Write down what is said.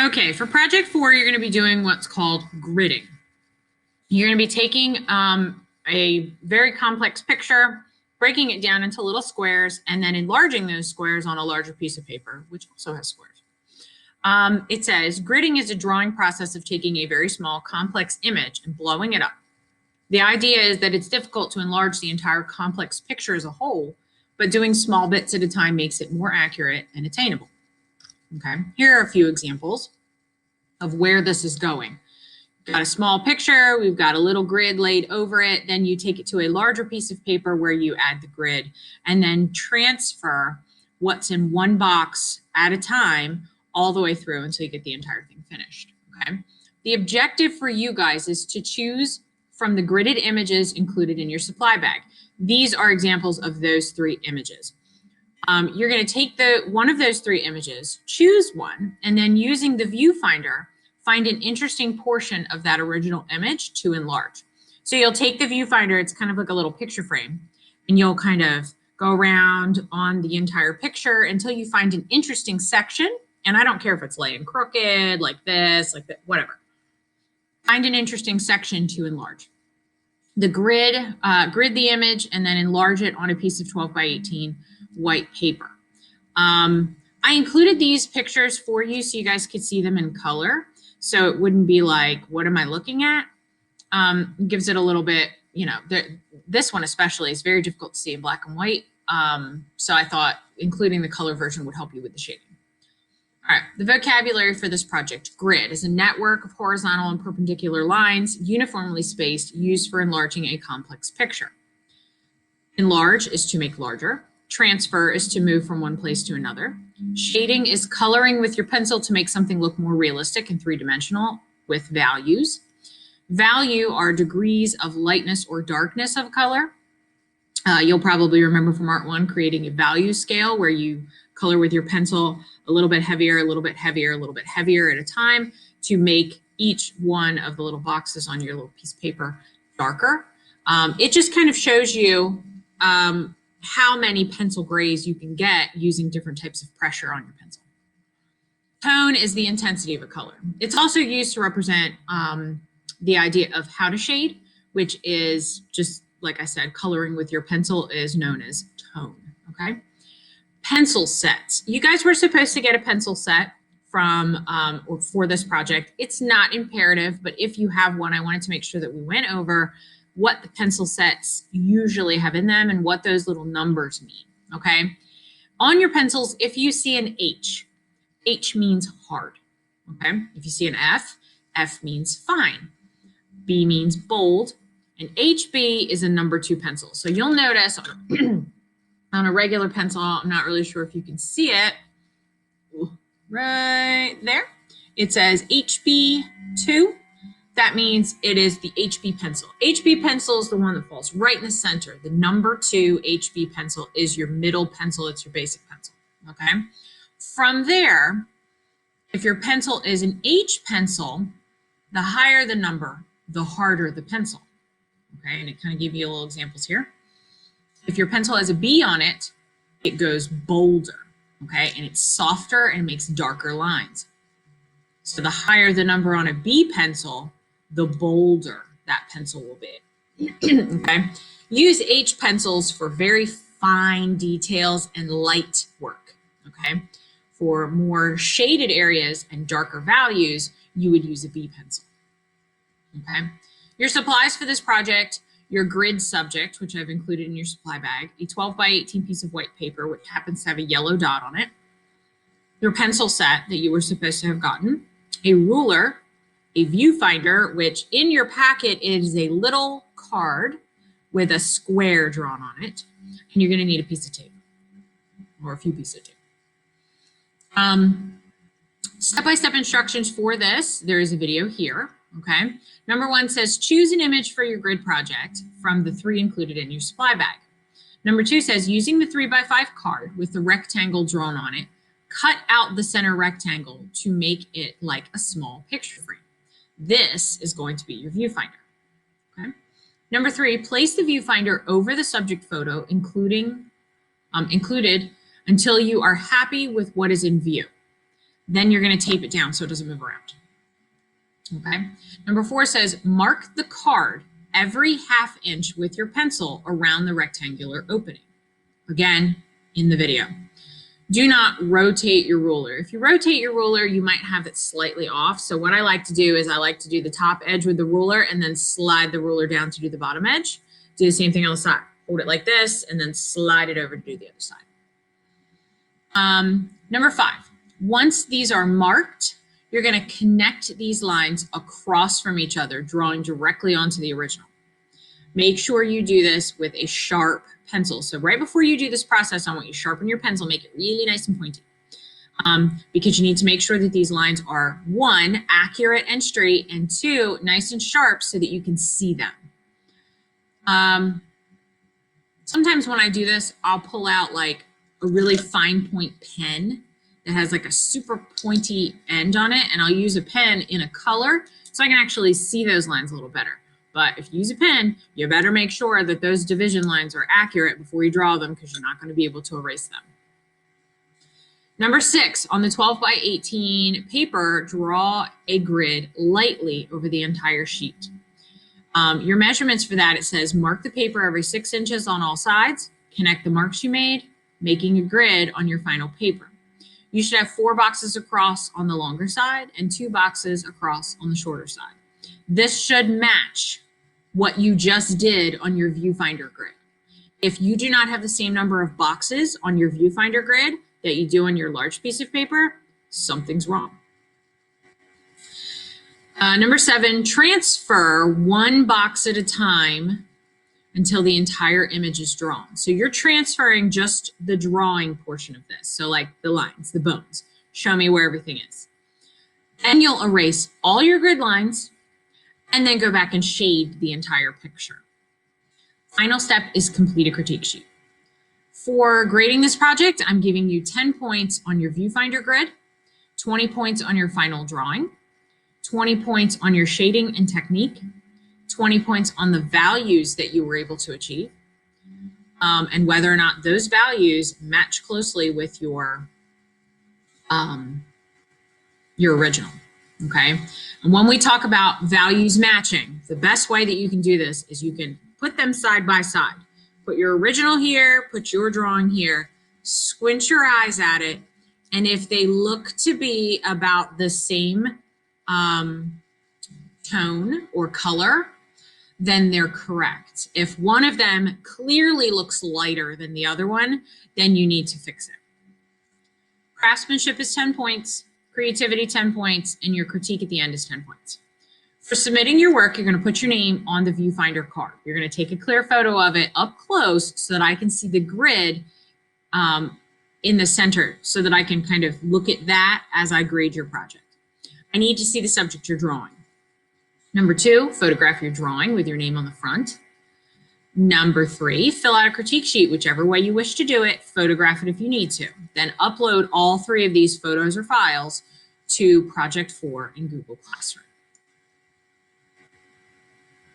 Okay, for project 4, you're going to be doing what's called gridding. You're going to be taking a very complex picture, breaking it down into little squares, and then enlarging those squares on a larger piece of paper, which also has squares. It says, gridding is a drawing process of taking a very small, complex image and blowing it up. The idea is that it's difficult to enlarge the entire complex picture as a whole, but doing small bits at a time makes it more accurate and attainable. Okay, here are a few examples of where this is going. We've got a small picture, we've got a little grid laid over it, then you take it to a larger piece of paper where you add the grid and then transfer what's in one box at a time all the way through until you get the entire thing finished, okay? The objective for you guys is to choose from the gridded images included in your supply bag. These are examples of those 3 images. You're going to take one of those 3 images, choose one, and then using the viewfinder, find an interesting portion of that original image to enlarge. So you'll take the viewfinder, it's kind of like a little picture frame, and you'll kind of go around on the entire picture until you find an interesting section. And I don't care if it's laying crooked, like this, like that, whatever. Find an interesting section to enlarge. The grid the image and then enlarge it on a piece of 12 by 18 white paper. I included these pictures for you so you guys could see them in color. So it wouldn't be like, what am I looking at? It gives it a little bit, you know, this one especially is very difficult to see in black and white. So I thought including the color version would help you with the shading. All right, the vocabulary for this project. Grid is a network of horizontal and perpendicular lines uniformly spaced used for enlarging a complex picture. Enlarge is to make larger. Transfer is to move from one place to another. Shading is coloring with your pencil to make something look more realistic and 3-dimensional with values. Value are degrees of lightness or darkness of color. You'll probably remember from Art 1 creating a value scale where you color with your pencil a little bit heavier, a little bit heavier, a little bit heavier at a time to make each one of the little boxes on your little piece of paper darker. It just kind of shows you how many pencil grays you can get using different types of pressure on your pencil. Tone is the intensity of a color. It's also used to represent the idea of how to shade, which is just, like I said, coloring with your pencil is known as tone, okay? Pencil sets. You guys were supposed to get a pencil set from or for this project. It's not imperative, but if you have one, I wanted to make sure that we went over what the pencil sets usually have in them and what those little numbers mean, okay? On your pencils, if you see an H, H means hard, okay? If you see an F, F means fine. B means bold, and HB is a number 2 pencil. So you'll notice on a regular pencil, I'm not really sure if you can see it, right there, it says HB2. That means it is the HB pencil. HB pencil is the one that falls right in the center. The number 2 HB pencil is your middle pencil. It's your basic pencil, okay? From there, if your pencil is an H pencil, the higher the number, the harder the pencil, okay? And it kind of gives you a little examples here. If your pencil has a B on it, it goes bolder, okay? And it's softer and makes darker lines. So the higher the number on a B pencil, the bolder that pencil will be, okay? Use H pencils for very fine details and light work, okay? For more shaded areas and darker values, you would use a B pencil, okay? Your supplies for this project, your grid subject, which I've included in your supply bag, a 12 by 18 piece of white paper, which happens to have a yellow dot on it, your pencil set that you were supposed to have gotten, a ruler, a viewfinder, which in your packet is a little card with a square drawn on it, and you're going to need a piece of tape or a few pieces of tape. Step-by-step instructions for this, there is a video here, okay? Number 1 says, choose an image for your grid project from the 3 included in your supply bag. Number 2 says, using the 3x5 card with the rectangle drawn on it, cut out the center rectangle to make it like a small picture frame. This is going to be your viewfinder, okay? Number 3, place the viewfinder over the subject photo, included until you are happy with what is in view. Then you're going to tape it down so it doesn't move around. Okay. Number 4 says, mark the card every ½ inch with your pencil around the rectangular opening. Again, in the video. Do not rotate your ruler. If you rotate your ruler, you might have it slightly off. So what I like to do is I like to do the top edge with the ruler and then slide the ruler down to do the bottom edge. Do the same thing on the side. Hold it like this and then slide it over to do the other side. Number 5, once these are marked, you're going to connect these lines across from each other, drawing directly onto the original. Make sure you do this with a sharp pencil. So right before you do this process, I want you to sharpen your pencil, make it really nice and pointy. Because you need to make sure that these lines are 1, accurate and straight, and 2, nice and sharp so that you can see them. Sometimes when I do this, I'll pull out like a really fine point pen that has like a super pointy end on it, and I'll use a pen in a color so I can actually see those lines a little better. But if you use a pen, you better make sure that those division lines are accurate before you draw them, because you're not going to be able to erase them. Number 6, on the 12 by 18 paper, draw a grid lightly over the entire sheet. Your measurements for that, it says mark the paper every 6 inches on all sides, connect the marks you made, making a grid on your final paper. You should have 4 boxes across on the longer side and 2 boxes across on the shorter side. This should match what you just did on your viewfinder grid. If you do not have the same number of boxes on your viewfinder grid that you do on your large piece of paper, something's wrong. Number 7, transfer 1 box at a time until the entire image is drawn. So you're transferring just the drawing portion of this. So like the lines, the bones, show me where everything is. Then you'll erase all your grid lines and then go back and shade the entire picture. Final step is complete a critique sheet. For grading this project, I'm giving you 10 points on your viewfinder grid, 20 points on your final drawing, 20 points on your shading and technique, 20 points on the values that you were able to achieve, and whether or not those values match closely with your original, okay? And when we talk about values matching, the best way that you can do this is you can put them side by side. Put your original here, put your drawing here, squint your eyes at it, and if they look to be about the same tone or color, then they're correct. If one of them clearly looks lighter than the other one, then you need to fix it. Craftsmanship is 10 points, creativity 10 points, and your critique at the end is 10 points. For submitting your work, you're going to put your name on the viewfinder card. You're going to take a clear photo of it up close so that I can see the grid in the center, so that I can kind of look at that as I grade your project. I need to see the subject you're drawing. Number 2, photograph your drawing with your name on the front. Number 3, fill out a critique sheet, whichever way you wish to do it, photograph it if you need to. Then upload all 3 of these photos or files to Project 4 in Google Classroom.